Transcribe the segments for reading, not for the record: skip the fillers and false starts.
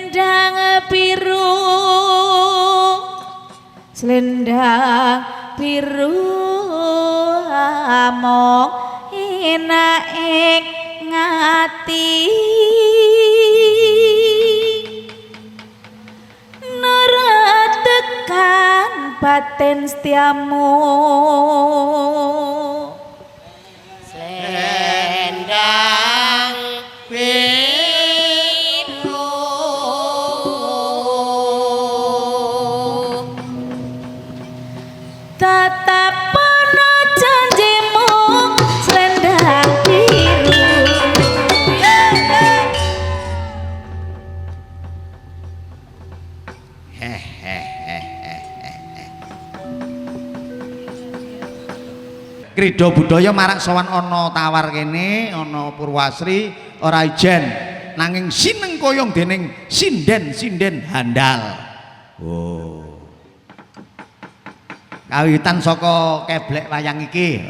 Selendang biru, selendang biru among enak ngati nurat tekan batin setiamu selendang biru tetap penuh janjimu selendang biru. Krida budaya marak sowan ana tawar kene ana Purwasri ora ijen nanging sineng koyong dening sinden-sinden handal. Oh. Kawitan saka keblek wayang iki.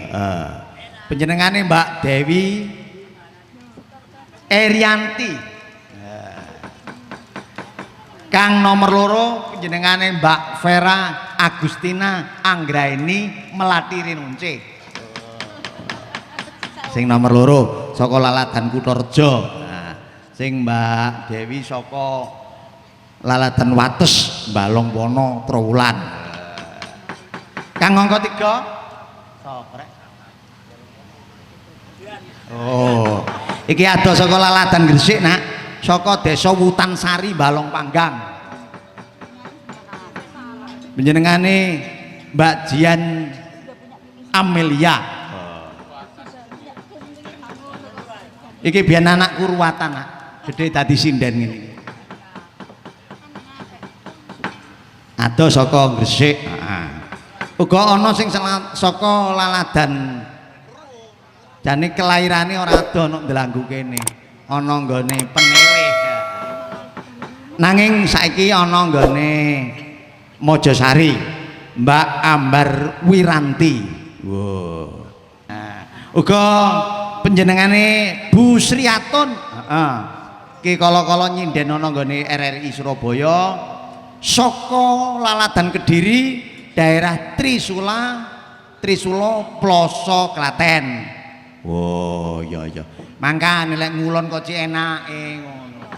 Panjenengane Mbak Dewi Erianti. Kang nomor loro panjenengane Mbak Vera Agustina Anggraini Melati Rinunce. Sing nomor loro saka Laladan Kutorejo. Nah, sing Mbak Dewi saka Laladan Wates Balong Wono Trowulan. Kang angka 3 sapa rek? Oh, iki ado saka Laladan Gresik nak, saka Desa Wutan Sari Balong Panggang. Panjenengane Mbak Jian Amelia. Iki biyen anakku ruwatan nak, gede dadi sinden ngene. Ado saka Gresik. Uga ana sing saka Laladan. Jane kelairane ora ado ana Delanggu kene. Ana nggone Peneleh. Nanging saiki ana nggone Mojosari. Mbak Ambar Wiranti. Wow. Uga panjenengane Bu Sriatun. Heeh. Ki kala-kala nyinden ana nggone RRI Surabaya saka Laladan Kediri daerah Trisula Ploso Klaten. Oh iya iya. Mangkane lek ngulon kok cek enake ngono.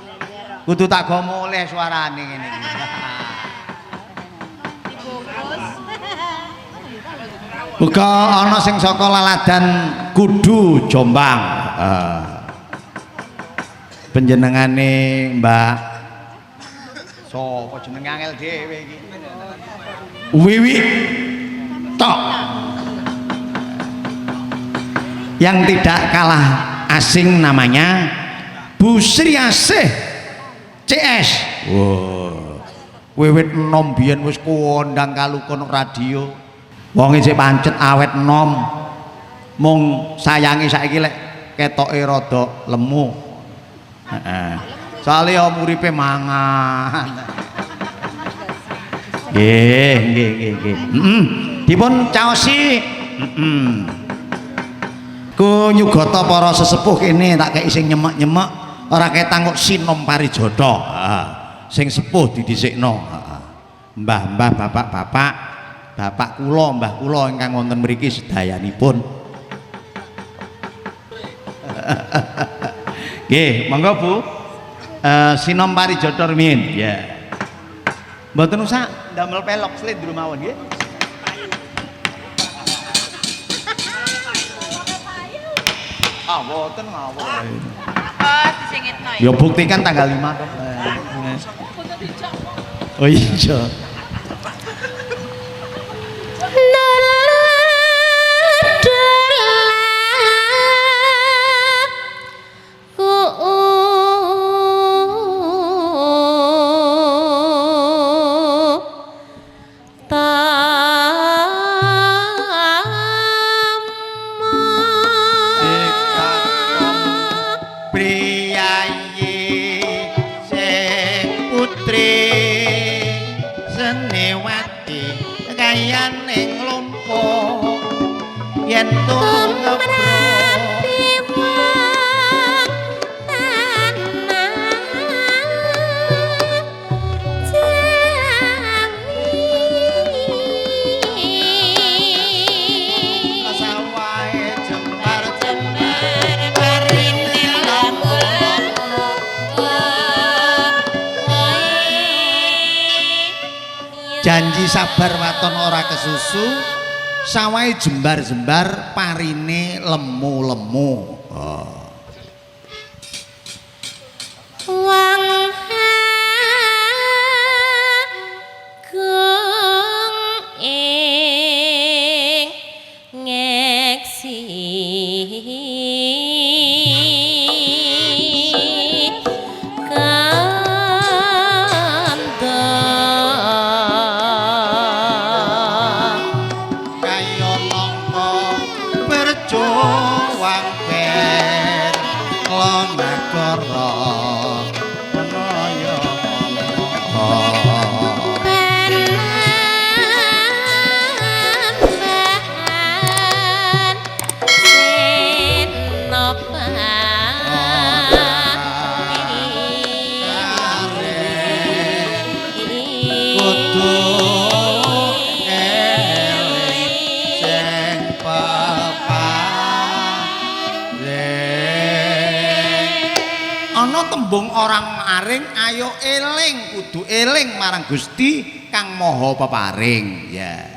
Kudu tak go mulih suarane ngene iki. Uga ana sing saka Laladan Kudu Jombang. Panjenengane Mbak sapa jenenge angel dhewe iki? Wiwi tok. Yang tidak kalah asing namanya Bu Sri Asih CS. Wow. Wiwit enom biyen wis kondang kalukon radio. Wong isih pancet awet enom. Mung sayangi saiki lek ketoke rada lemu. Heeh. Soale ya uripe mangan. Nggih. Dipun caosi. Ku nyugata para sesepuh kene tak kei sing nyemek-nyemek ora ketang kok sinom parijata. Sing sepuh didhisikno. Mbah-mbah, bapak-bapak, bapak kula, mbah kula ingkang wonten mriki sedayanipun. Nggih, monggo Bu. Sinom parijata rumiyin. Ya. Mboten usah ndamel pelok slendro mawon nggih. Ah, mboten ngawur. Disingitno Ya buktikan tanggal 5 toh. Oh iya. janji sabar waton ora kesusu sawai jembar-jembar parine lemu-lemu wang agung ing ngeksi tembung orang aring ayo eling kudu eling marang Gusti Kang Maha Peparing ya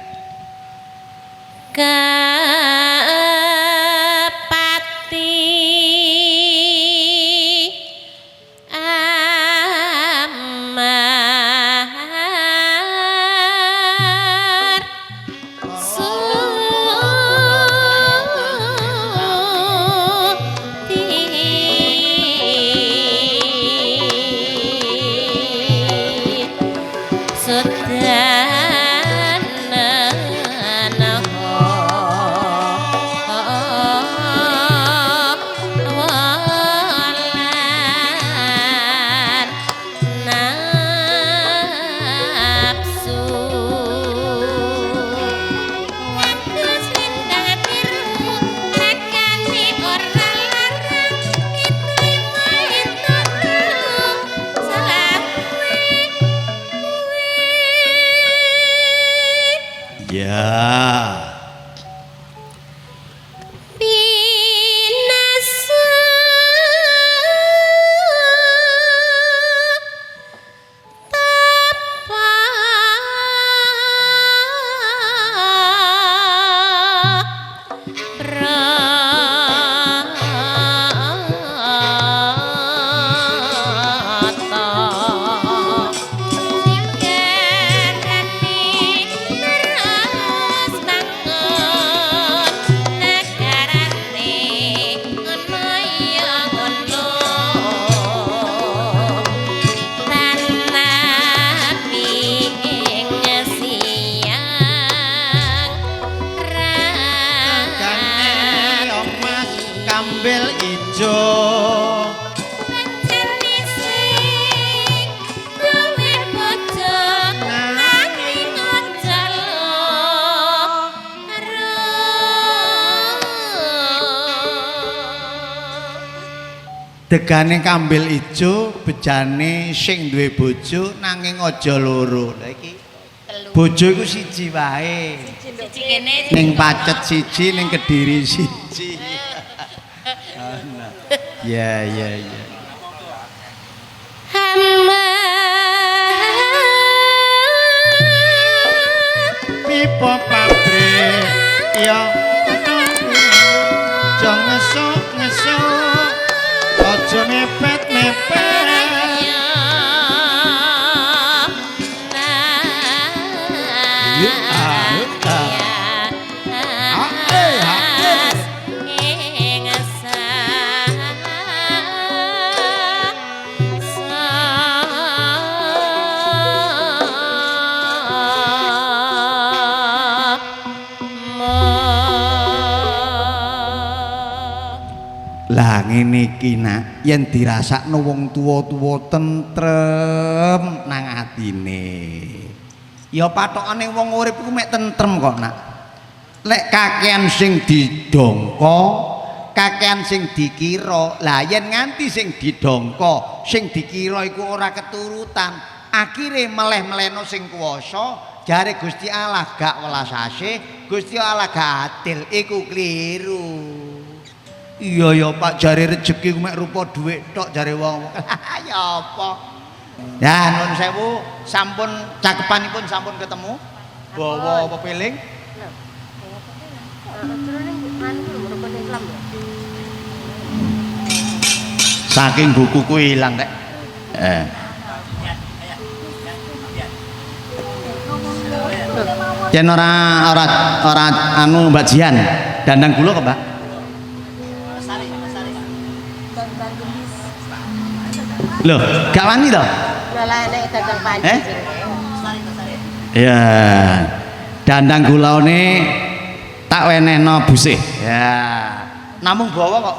degane kambil ijo bejane sing duwe bojo nanging aja loro lha iki bojo iku siji wae siji kene ning Pacet siji ning Kediri siji ya ya ya pipo pabrik ya jangan ngesuk aja mepet-mepet lah ngene iki nak yen dirasakno wong tuwa-tuwa tentrem nang atine ya pathokane wong urip iku mek tentrem kok nak lek kakean sing didongko kakean sing dikira lah yen nganti sing didongko sing dikira iku ora keturutan akhire meleh-melehno sing kuwasa jare Gusti Allah gak welas asih Gusti Allah gak adil iku kliru. Iya ya Pak jare rezeki ku mek rupa dhuwit tok jare wong. Ya apa? Ya nun sewu sampun cakepanipun sampun ketemu. Bawa pepiling. Saking bukuku ilang Tek. Yen ora anu Mbak Jian, dandang kula kok, Mbak? Loh, gak wani to? Ya. Dandang gulaune tak wenehno busih. Ya. Namung bawa kok.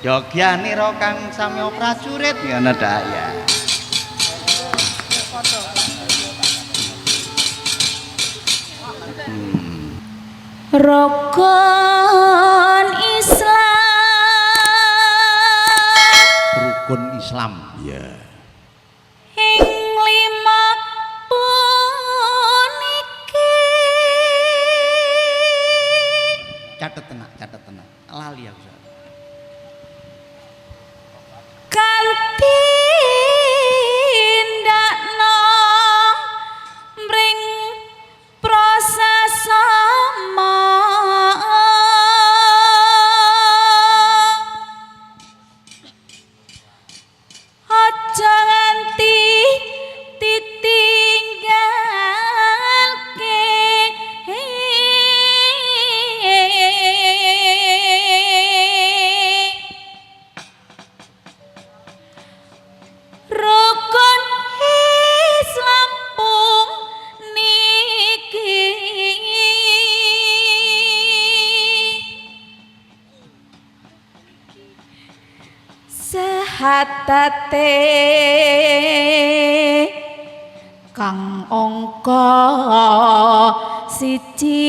Yogyanira kang samya prajurit ngono daya. Rukun Islam. Rukun Islam. Ya. Ing lima puniki. Catet tenan. Lali aku. Kanthi ndakno mring proses sama aja nganti ditinggalke rukun Islam niki sehatate kang angka siji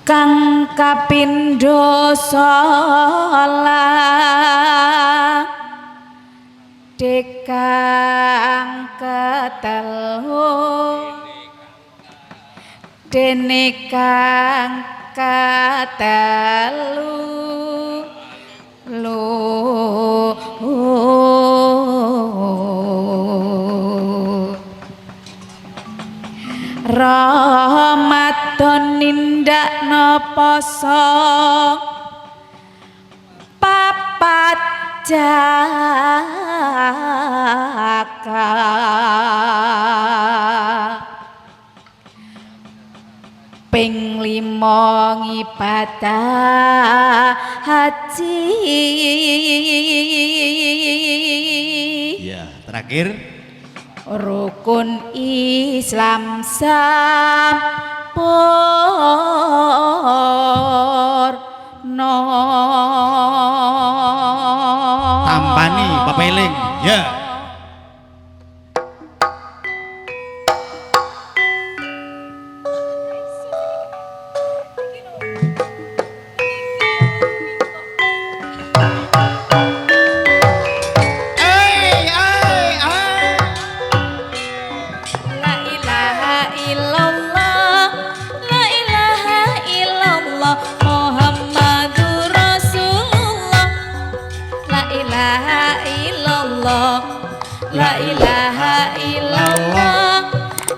kang kapindho salah dekang ketelu dene kang ketelu Ramadan nindakno poso papat zakat ping 5 ngibadah haji. Ya, terakhir Rukun Islam sampurna. tampani pepeling. Ya. La ilaha illallah, la ilaha illallah, Muhammadur Rasulullah. La ilaha illallah, la ilaha illallah,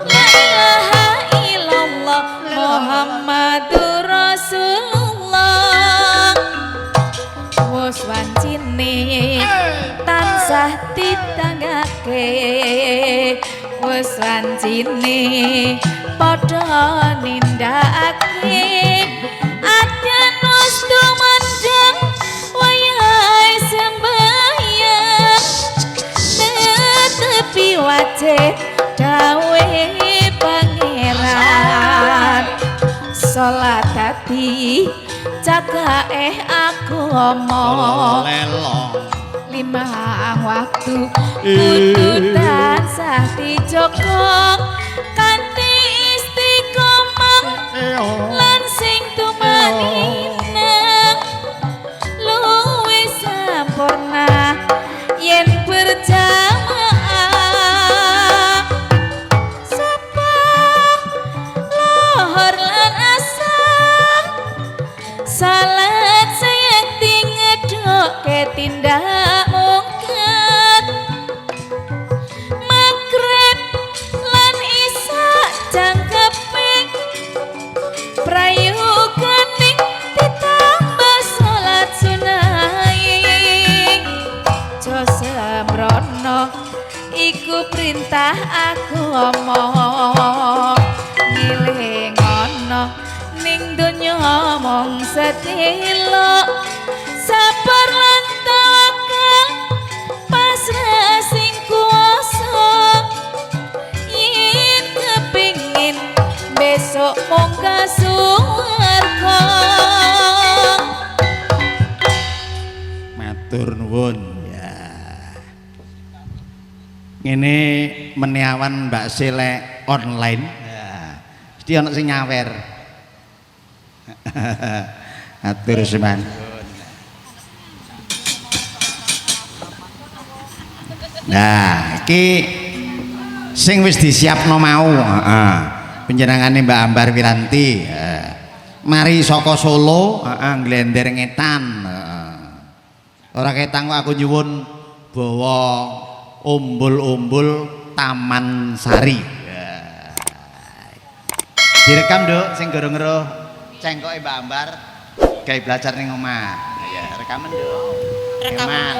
la ilaha illallah, Muhammadur Rasulullah. Wos wancine tansah ditanggake, wes wancine padha nindakake adyan wis tumandang wayahe sembahyang netepi wajib dawe pangeran salat dadi cagake agama Lelo. 5 waktu kudu tansah dijaga kanthi istiqomah lan sing tumanina luwih sampurna yen berjamaah sapa lohor lan asar salat sayekti ngedokke tindak mungkat magrib lan isak jangkeping prayoganing ditambah salat sunai jo sembrono iku perintah agama ngiling ana ning donya mong sedelo sabar lan tawakal pasrah sing kuwasa yen kepingin besok mong kasuwarga matur nuwun ya ngene meniawan Mbak Selek online ya mesti ana sing nyawer atur seman nah iki sing wis disiapno mau panjenengane Mbak Ambar Wiranti mari saka Solo nglender ngetan ora ketang kok aku nyuwun bawa umbul-umbul Taman Sari direkam Nduk sing goro-goro cengkoke Mbak Ambar gawe belajar ning omah ya rekaman Nduk rekaman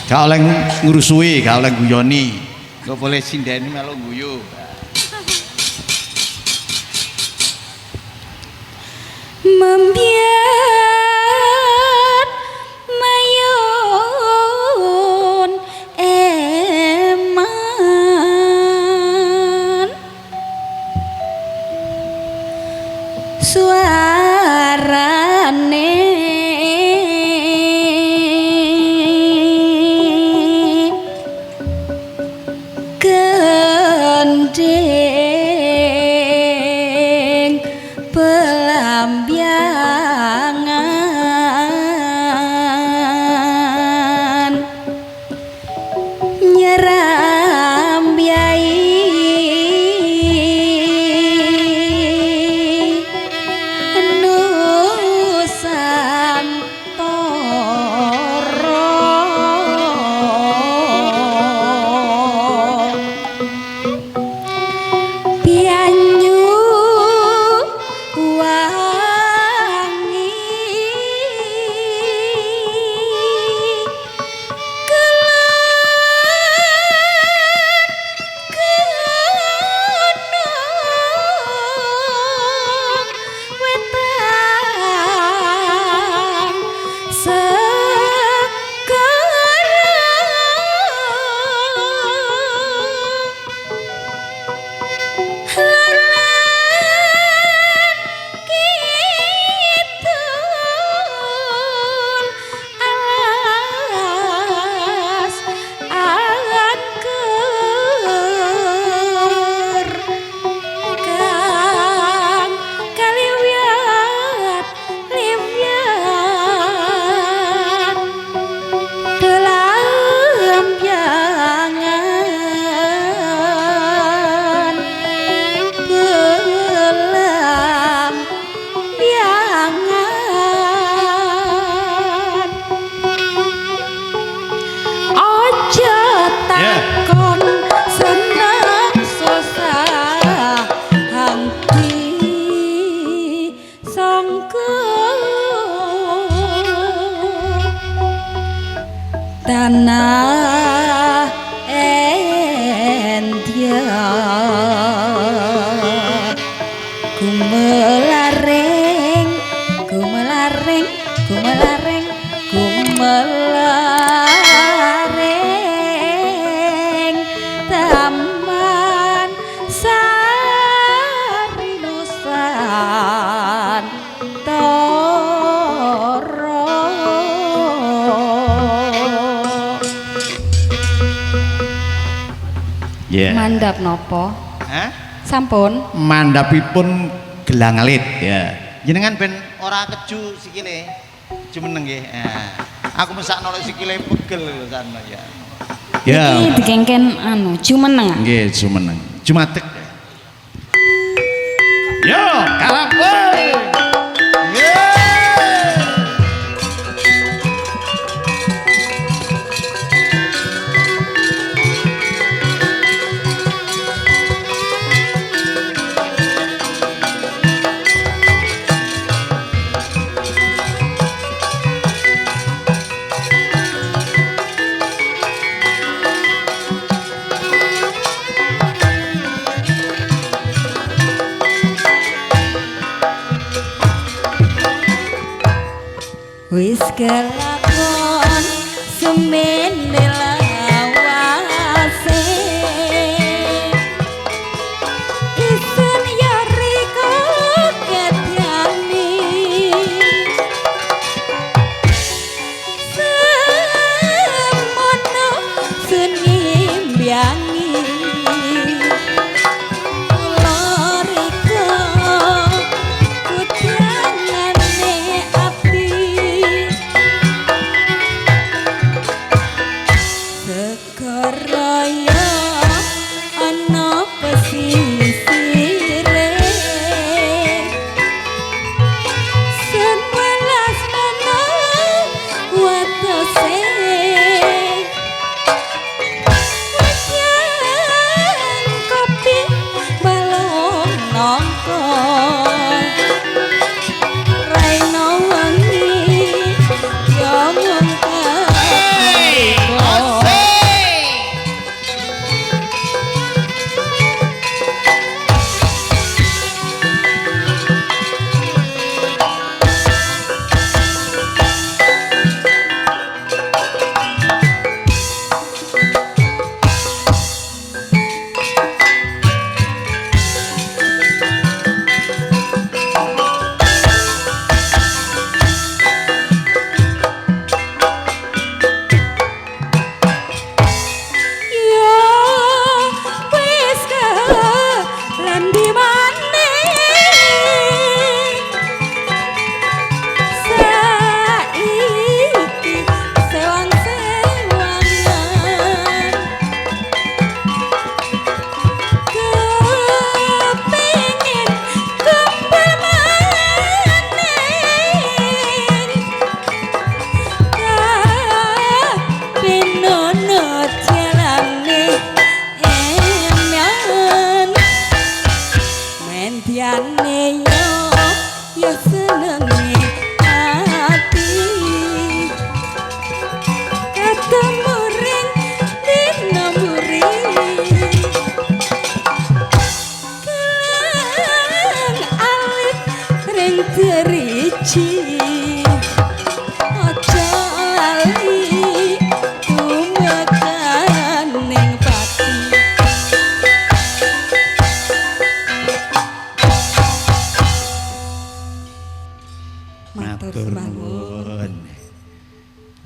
gak oleh ngurusui gak oleh guyoni gak boleh sindeni melu guyu membiat mayun eman suarane gending pelambiangan nyerambiai Nusantara Pianyu wangi gunung wetan tanah India gumelaring gumelaring gumelaring gumelaring Taman Sari Nusantara yeah. Mandap nopo? Hah? Sampun. Mandapipun gelang alit ya. Jenengan ben ora keju sikile. Keju meneng nggih. Aku mesakno sikile pegel lho sana ya. Ya. Iki dikengken anu jumeneng. Nggih, jumeneng. Jumadeg. Yo, kalap woi. Wis kelakon semene lawase isun yari kedyani semono seni mbiyangi loriko kudyangane api Sekaraya ana pesisire Sen welas ana watose Wajan kopi balong nongko Raino wangi yo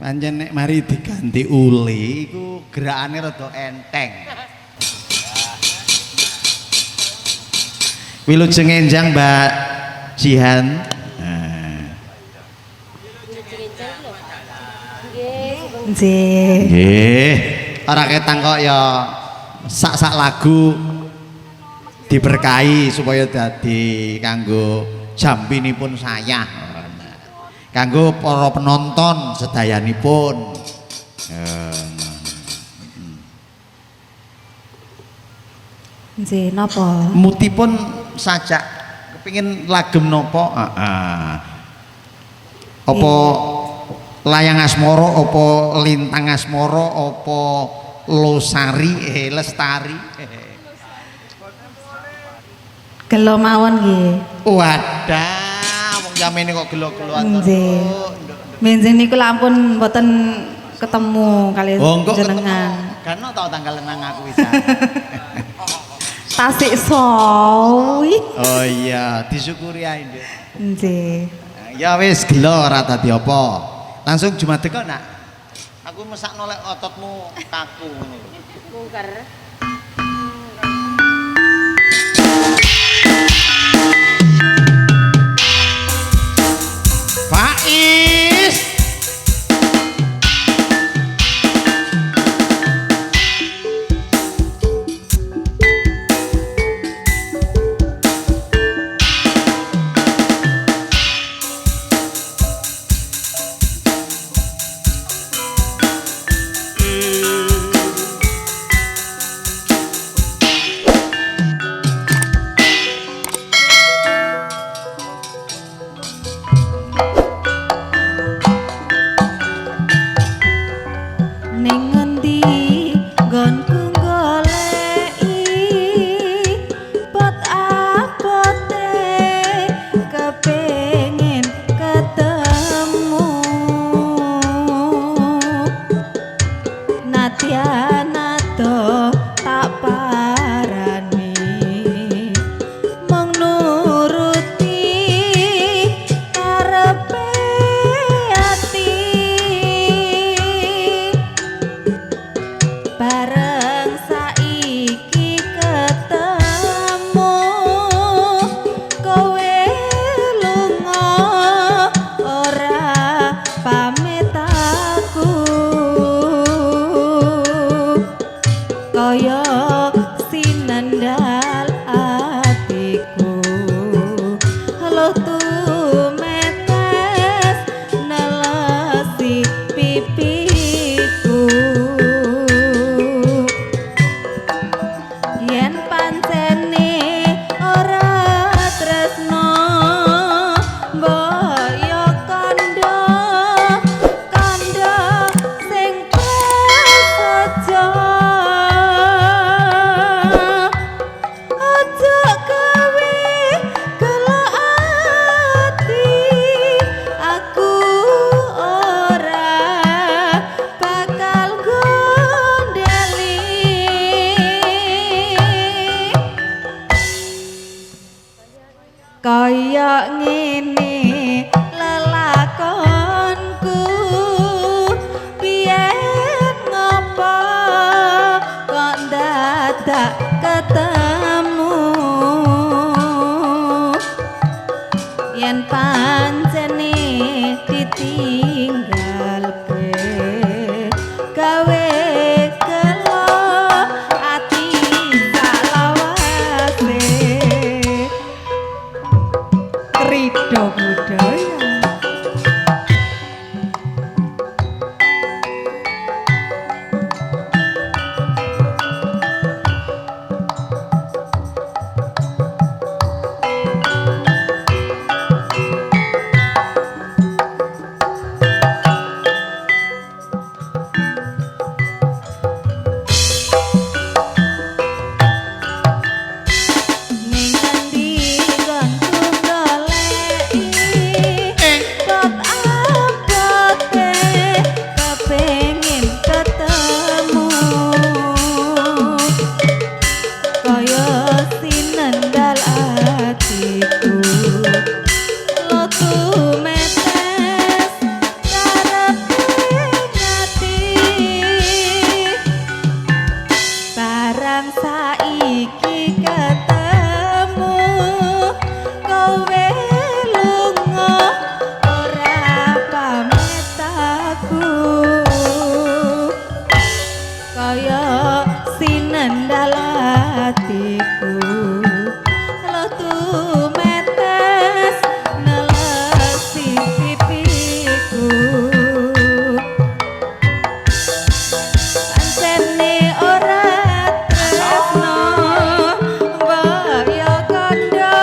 Pancen nek mari diganti uli iku gerakane rada enteng. Wilujeng enjang Mbak Jihan. Nggih. Nggih. Ora ketang kok ya sak-sak lagu diberkahi supaya dadi kanggo jampinipun saya. Kanggo para penonton sedayanipun. Nggih, napa? Mutipun sajak kepingin lagem napa? Apa layang asmara, apa lintang asmara, apa losari, lestari. Gelo mawon nggih. Wadah, wong jamene kok gelo-gelo atur. Nggih. Benjing niku lampun mboten ketemu kali jenengan. Kan tau tanggal 6 aku bisa. Tasik sawi. Oh iya, disyukuri ae, Nduk. Nggih. Ya wis gelo ora dadi apa. Langsung Jumadeg kok, Nak. Aku mesakno lek ototmu kaku ngene. Mungker. Faiz. nendal atiku halo tumetes nelesi pipiku yen pancene ora tresno mbaya kandha kandha sing prasaja aja gawe gelak ati aku ora bakal gondeli kaya ngene lelakonku biyen ngopo kok dadak ketemu yen pancene ditinggalke gawe kelo ati salawase Rido budaya ning endi nggonku goleki kok abote kepengin ketemu kaya sinendal atiku lo tumetes karepe ngati barang saiki ketemu kowe lunga ora pamit aku kaya sinendal atiku lo tumetes nelesi pipiku pancene ora tresno mbaya kandha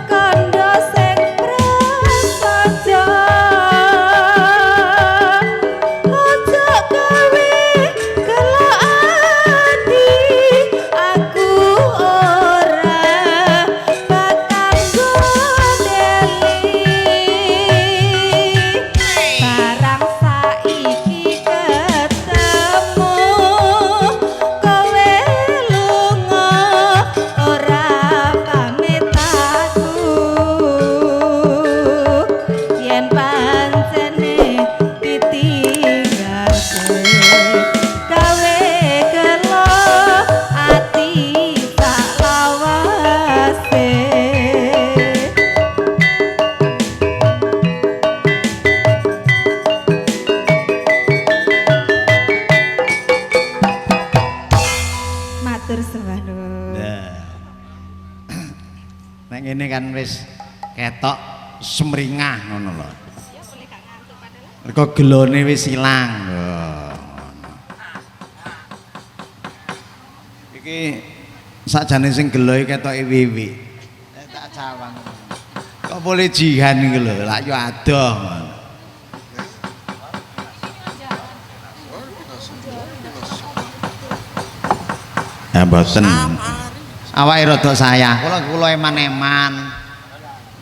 kandha sing prasaja aja gawe gelak ati aku ora bakal gondeli barang saiki ketemu kowe lunga ora pamit aku yen pancene ditinggalke gawe kelo ati salawase matur sembah nuwun. Nek ngene kan wis ketok semringah ngono lho. Mergo gelone wis ilang. Iki sakjane sing gelo iki ketoke wiwi. Tak cawang. Kok boleh jihan iki lho, lak yo adoh. Ya mboten. Awake rada sayang. Kula eman-eman.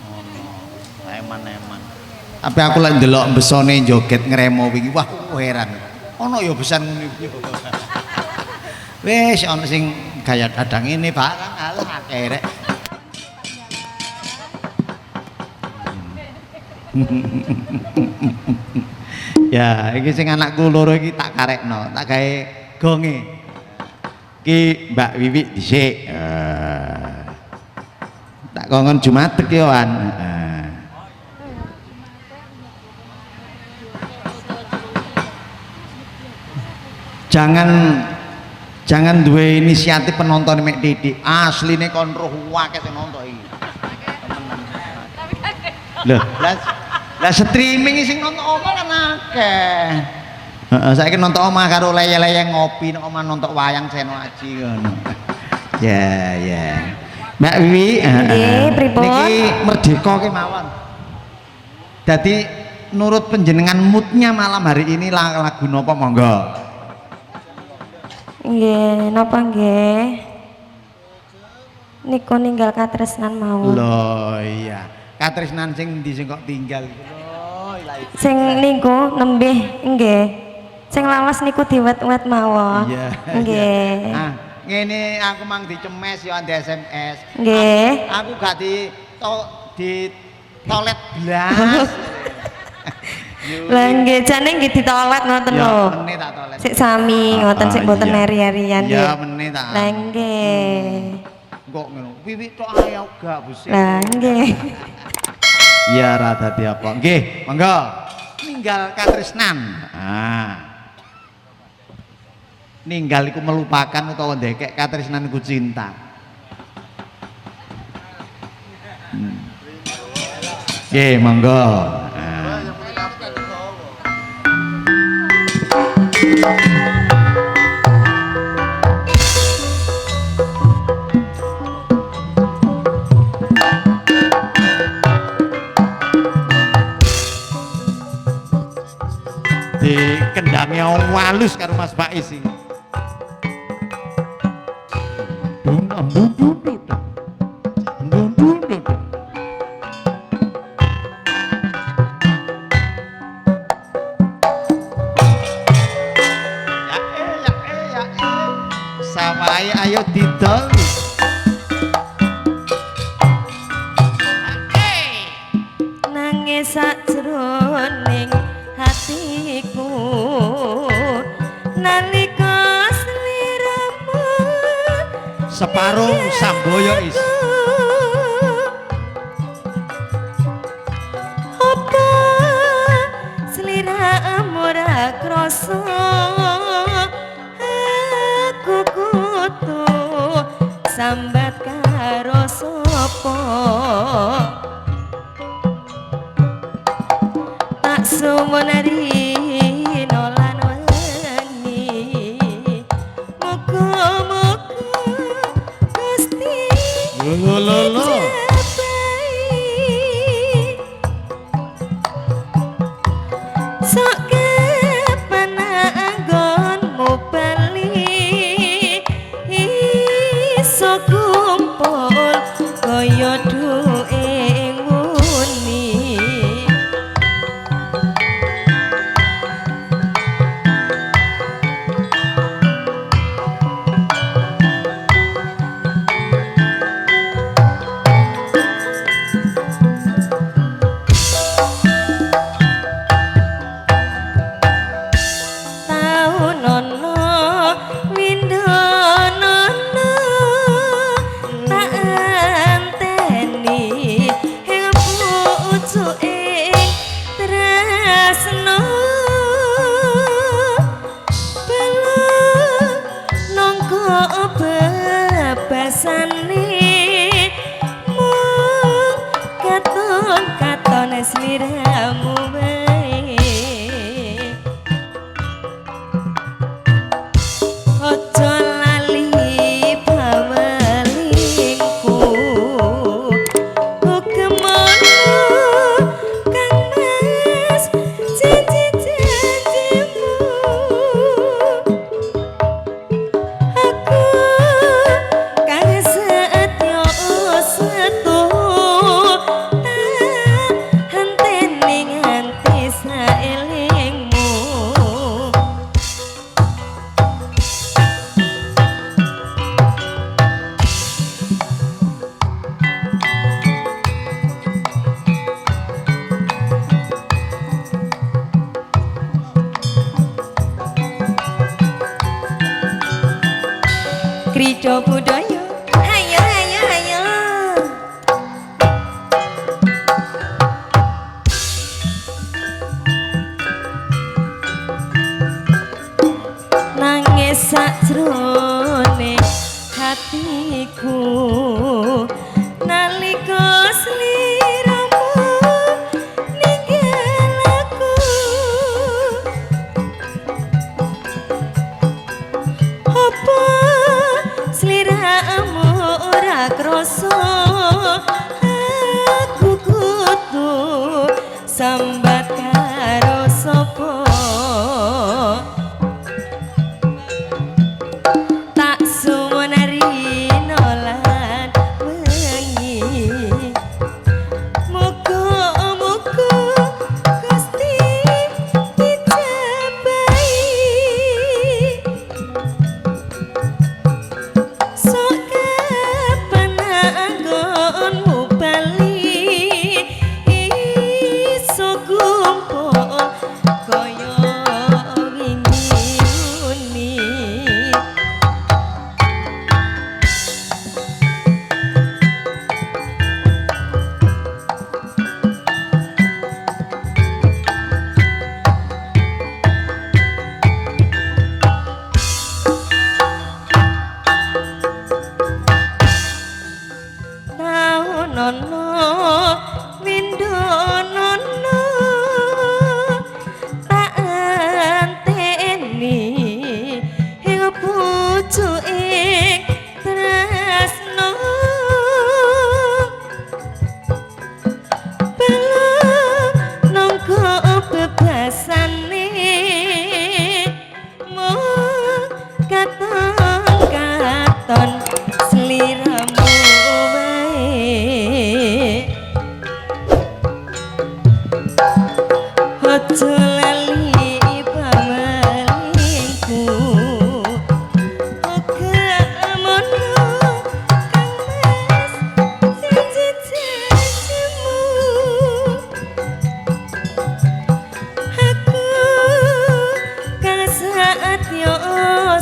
Ngono. Eman-eman. Tapi aku lek ndelok besone joget ngremo wingi, wah heran. Ono ya besan ngono iki. Wis ana sing gaya dadang ini barang alah kerek. Ya, iki sing anakku loro iki tak karekno, tak gawe gonge. Ki Mbak Wiwi dhisik. Tak kongon Jumatek yo an. Jangan duwe inisiatif penonton mek titik. Asline kon roh akeh sing nonton iki. Lho, lah streaming sing nonton omah kan akeh. Heeh, saiki nonton omah karo leye-leye ngopi nek omah nonton wayang Seno Aji ngono. Ya, ya. Mbak Wiwi, Nggih, pripun? niki merdeka kemawon. Dadi nurut penjenengan moodnya malam hari ini lagu napa monggo? Nggih, napa nggih? Niku ninggal katresnan mawon. Loh iya. Katresnan sing ndi sing kok tinggal iku. Loh, Sing niku nembih nggih. Sing lawas niku diwet-wet mawon. Iya. Nggih. Ah, ngene aku mang dicemes ya di SMS. Nggih. Aku gak di toilet blas. Lah nggih jane nggih ditolet ngoten Ya, lho. meneh tak toilet. Sik sami ngoten sik mboten iya. eri-erian nggih. Ya meneh tak. Lah nggih. Kok ngono. Wiwi tok ae gak busik. Lah nggih. Iya ra dadi apa. Nggih, monggo. Ninggal katresnan. Ah. Ninggal iku melupakan utawa ndekek katresnan iku cinta. Nggih, monggo. Ah. Di kendangnya walus karo Mas Faiz iki. Samai ayo didol. Nangis sajroning hatiku nalika sliramu Separuh samboyo is. apa sliramu ra krasa aku kudu sambat karo sapa tak suwun rino lan wengi muga-muga Gusti Lolo. njabai. Sok kapan anggonmu bali iso kumpul kaya duwe nguni. Tau nono windono tak anteni ing pucuking tresno belum nongko bebasane mung katon-katon sliramu wae. Ojo lali bawalingku kemono kang mas janji-janjimu aku kang setya setu tak henteni nganti saelingmu. Krida budaya hayo hayo hayo nangis sajroning atiku nalika sliramu ninggal aku apa sliramu ora krasa aku kudu sambat karo sapa tak suwunari nolan wengi muga-muga Gusti dijabahi sok kapan anggonmu bali iso kumpul kaya wingi tau nono windonono tak anteni ing pucuking tresno bala nangka bebasane mung katon sliramu aja lali pamalingku oga mono kang mas siji janjimu aku kang saatyo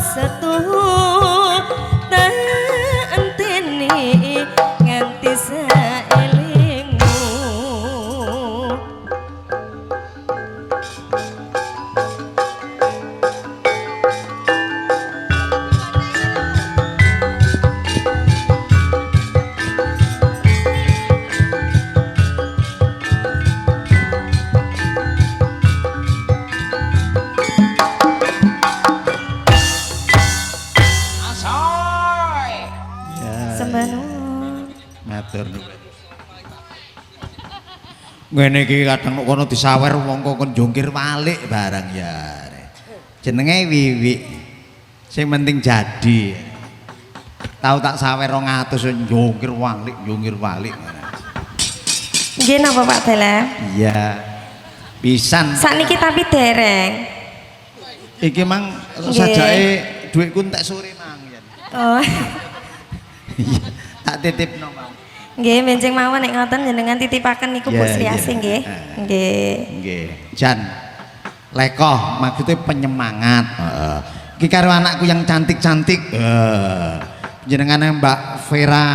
setuhu tak enteni nganti saelingmu sembah nuwun Matur nuwun. Ngene iki kadang nek kono disawer wong kon jungkir walik barang ya. Jenenge Wiwi. Sing penting jadi. Tahu tak sawer 200 jungkir walik. nggih napa Pak Dalam Iya. Pisan. sakniki tapi dereng Iki mang Nggih. sajake dhuwitku entek sore mang yen. oh Iya, tak titipno mang. nggih benjing mawon nek ngoten jenengan titipaken niku Bu Iya, Sriasih iya. nggih nggih Nggih. Jan. Lekoh maksudnya penyemangat. Heeh. Iki karo anakku yang cantik-cantik. Jenengane Mbak Vera.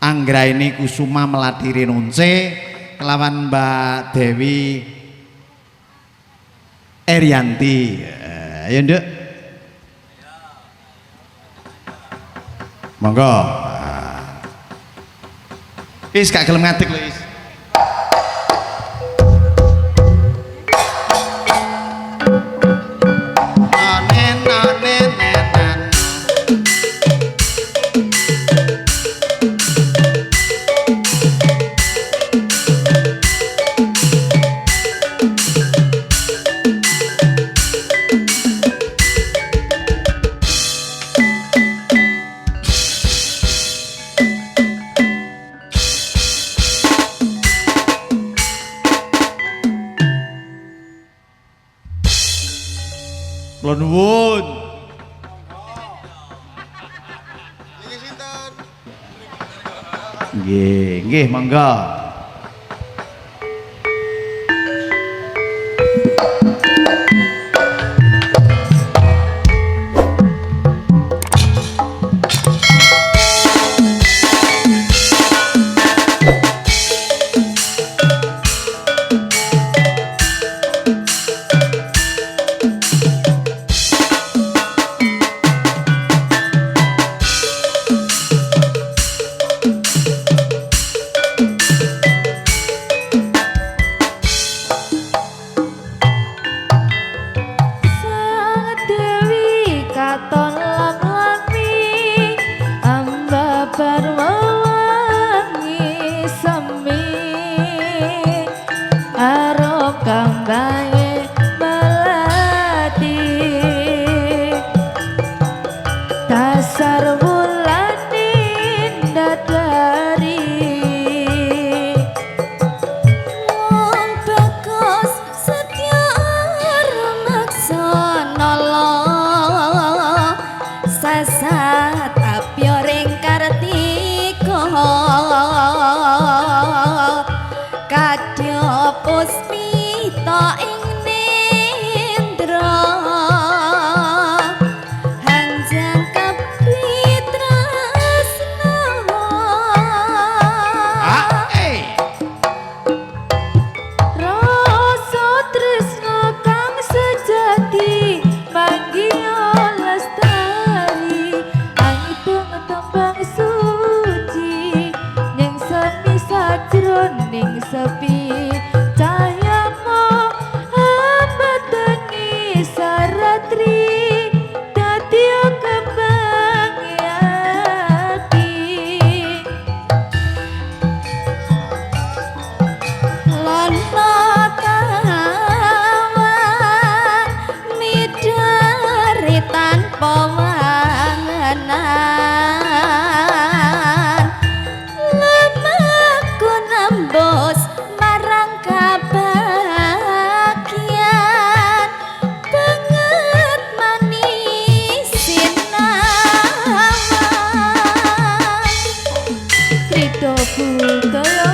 Anggraini Kusuma Melati Rinunce kelawan Mbak Dewi Erianti. Ayo Nduk. Monggo. Is gak gelem ngadeg lho Is. Kula nuwun. Nggih, monggo. rasa tapi ring kartika kadya puspita ing nendra hanjang kapitresna rasa tresna kang sejati manggih lestari angipun tembang suci ning semi sajroning sepi cahayamu ambeteni saratri dadi kembang ati lan kawan midhari tanpa wangenan lemaku nembus marang kabagyan banget manis sinawan Krito budaya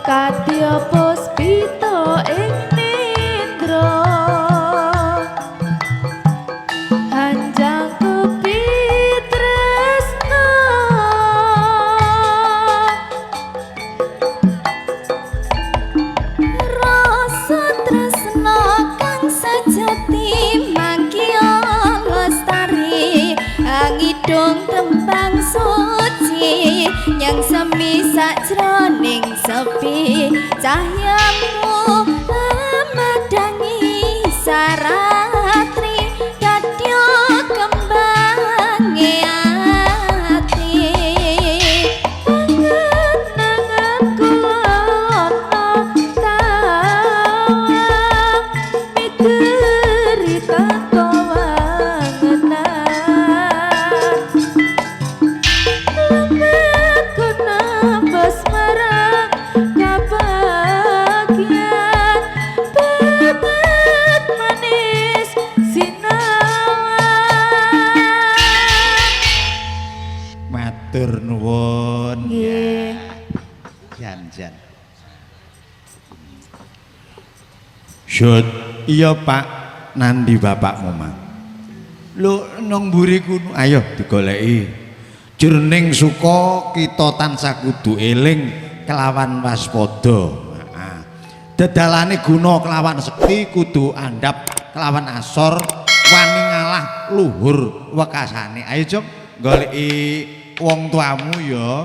kadya puspita ing nendra hanjang kapitresna rasa tresna kang sejati mangkiya lestari angidung tembang suci yang semi sajroning sepi cahyamu medangi saratri kadya kembang ati panjenengan kula tawang miteri tanpa wangenan lemahku nambas marang kabagyan bebet manis sinawan Matur nuwun. nggih Jan. Syut, iya Pak, nandi bapakmu Mang? Lho nang mburi kuno, ayo digoleki. Jroning suka kita tansah kudu eling kelawan waspada. Heeh. Dedalane guna kelawan sekti kudu andhap kelawan asor wani ngalah luhur wekasane. Ayo Jom, goleki wong tuamu ya.